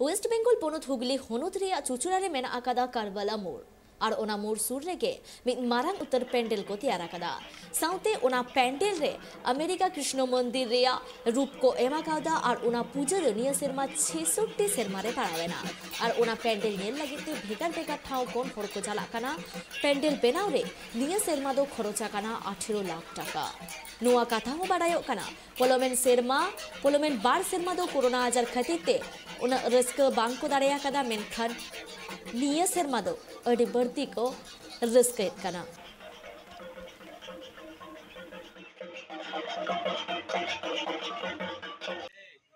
West Bengal পনut Hooghly হনুত ᱨᱮᱭᱟᱜ ᱪᱩᱪᱩᱲᱟ ᱨᱮ ᱢᱮᱱᱟᱜ ᱟᱠᱟᱫᱟ ᱠᱟᱨᱵᱟᱞᱟ ᱢᱳᱲ ᱟᱨ ᱚᱱᱟ ᱢᱳᱲ ᱥᱩᱨ ᱨᱮᱜᱮ ᱢᱤᱫ ᱢᱟᱨᱟᱝ ᱩᱛᱟᱹᱨ ᱯᱮᱱᱰᱮᱞ ᱠᱚ ᱛᱮᱭᱟᱨ ᱟᱠᱟᱫᱟ ᱥᱟᱶᱛᱮ ᱚᱱᱟ ᱯᱮᱱᱰᱮᱞ ᱨᱮ ᱟᱢᱮᱨᱤᱠᱟ ᱠᱨᱤষ্ণ ᱢᱚᱱᱫᱤᱨ ᱨᱮᱭᱟᱜ ᱨূᱯ ᱠᱚ ᱮᱢ ᱟᱠᱟᱫᱟ ᱟᱨ ᱚᱱᱟ ᱯᱩᱡᱟᱹ ᱫᱚ ᱱᱤᱭᱟᱹ ᱥᱮᱨᱢᱟ 66 ᱥᱮᱨᱢᱟ ᱨᱮ ᱯᱟᱲᱟᱣᱮᱱᱟ ᱟᱨ ᱚᱱᱟ ᱯᱮᱱᱰᱮᱞ ᱧᱮᱞ ᱞᱟᱹᱜᱤᱫ ᱛᱮ ᱵᱷᱮᱜᱟᱨ ᱵᱷᱮᱜᱟᱨ ᱴᱷᱟᱶ ᱠᱷᱚᱱ ᱦᱚᱲ ᱠᱚ ᱪᱟᱞᱟᱜ ᱠᱟᱱᱟ ᱯᱮᱱᱰᱮᱞ ᱵᱮᱱᱟᱣ ᱨᱮ ᱱᱤᱭᱟᱹ ᱥᱮᱨᱢᱟ ᱫᱚ ᱠᱷᱚᱨᱚᱪ ᱟᱠᱟᱱᱟ 18 ᱞᱟᱠᱷ ᱴᱟᱠᱟ ᱱᱚᱣᱟ ᱠᱟᱛᱷᱟ ᱦᱚᱸ ᱵᱟᱰᱟᱭᱚᱜ ᱠᱟᱱᱟ ᱯᱚᱞᱚᱢᱮᱱ ᱵᱟᱨ ᱥᱮᱨᱢᱟ ᱫᱚ ᱠᱳᱨᱳᱱᱟ ᱟᱡᱟᱨ ᱠᱷᱟᱹᱛᱤᱨ ᱛᱮ ᱩᱱᱟᱹᱜ ᱨᱟᱹᱥᱠᱟᱹ ᱵᱟᱝ ᱠᱚ ᱫᱟᱲᱮ ᱟᱠᱟᱫᱟ ᱢᱮᱱᱠᱷᱟᱱ ᱱᱤᱭᱟᱹ ᱥᱮᱨᱢᱟ ᱫᱚ ᱟᱹᱰᱤ ᱵᱟᱹᱲᱛᱤ ᱠᱚ ᱨᱟᱹᱥᱠᱟᱹᱭᱮᱫ ᱠᱟᱱᱟ।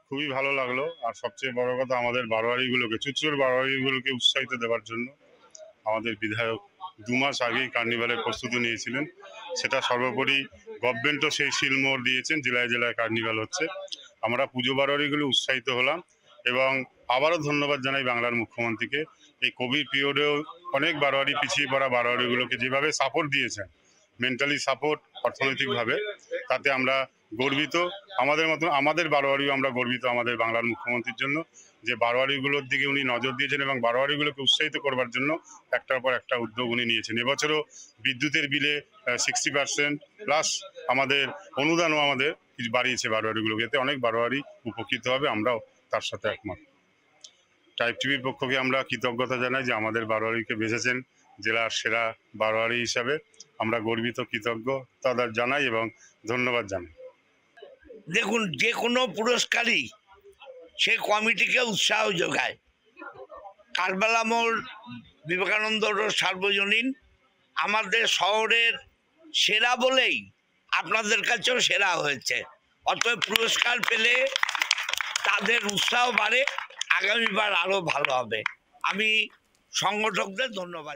খুবই ভালো লাগলো আর সবচেয়ে বড় কথা আমাদের বারোয়ারিগুলোকে চুচুড়ার বারোয়ারিগুলোকে উৎসাহিত দেওয়ার জন্য আমাদের বিধায়ক 2 মাস আগেই কার্নিভালের প্রস্তুতি নিয়েছিলেন সেটা সর্বোপরি গভর্নমেন্টও সেই শিলমোহর দিয়েছেন জেলায় জেলায় কার্নিভাল হচ্ছে আমরা পুজো বারোয়ারিগুলো উৎসাহিত হলাম এবং আবারও ধন্যবাদ জানাই বাংলার মুখ্যমন্ত্রীকে এই কোভিড পিরিয়ডেও অনেক বারোয়ারি পিছিয়ে পড়া বারোয়ারিগুলোকে যেভাবে সাপোর্ট দিয়েছেন মেন্টালি সাপোর্ট অর্থনৈতিকভাবে তাতে আমরা গর্বিত আমাদের বারোয়ারিও আমরা গর্বিত আমাদের বাংলার মুখ্যমন্ত্রীর জন্য যে বারোয়ারিগুলোর দিকে উনি নজর দিয়েছেন এবং বারোয়ারিগুলোকে উৎসাহিত করবার জন্য একটার পর একটা উদ্যোগ উনি নিয়েছেন এবছরও বিদ্যুতের বিলে 60% প্লাস আমাদের অনুদানও আমাদের বাড়িয়েছে বারোয়ারিগুলোকে এতে অনেক বারোয়ারি উপকৃত হবে আমরাও তার সাথে একমত টাইপ টিভির পক্ষকে আমরা কৃতজ্ঞতা জানাই যে আমাদের বারোয়ারিকে বেছেছেন জেলার সেরা বারোয়ারি হিসাবে আমরা গর্বিত কৃতজ্ঞ তাদের জানাই এবং ধন্যবাদ জানাই। দেখুন যে কোনো পুরস্কারই সে কমিটিকে উৎসাহ যোগায় কারবালা মোড় বিবেকানন্দ রোড সার্বজনীন আমাদের শহরের সেরা বলেই আপনাদের কাছেও সেরা হয়েছে অতএব পুরস্কার পেলে তাদের উৎসাহ বাড়ে আগামীবার আরো ভালো হবে আমি সংগঠকদের ধন্যবাদ।